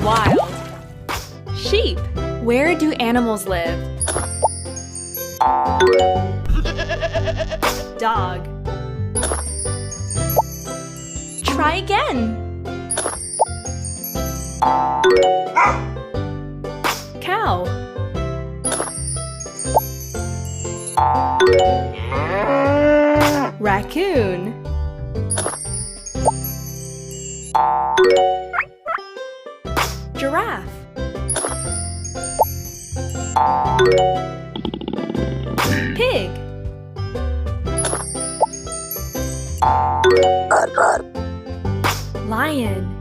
Wild. Sheep. Where do animals live? Dog. Try again. Cow. Raccoon. Giraffe. Pig. Lion.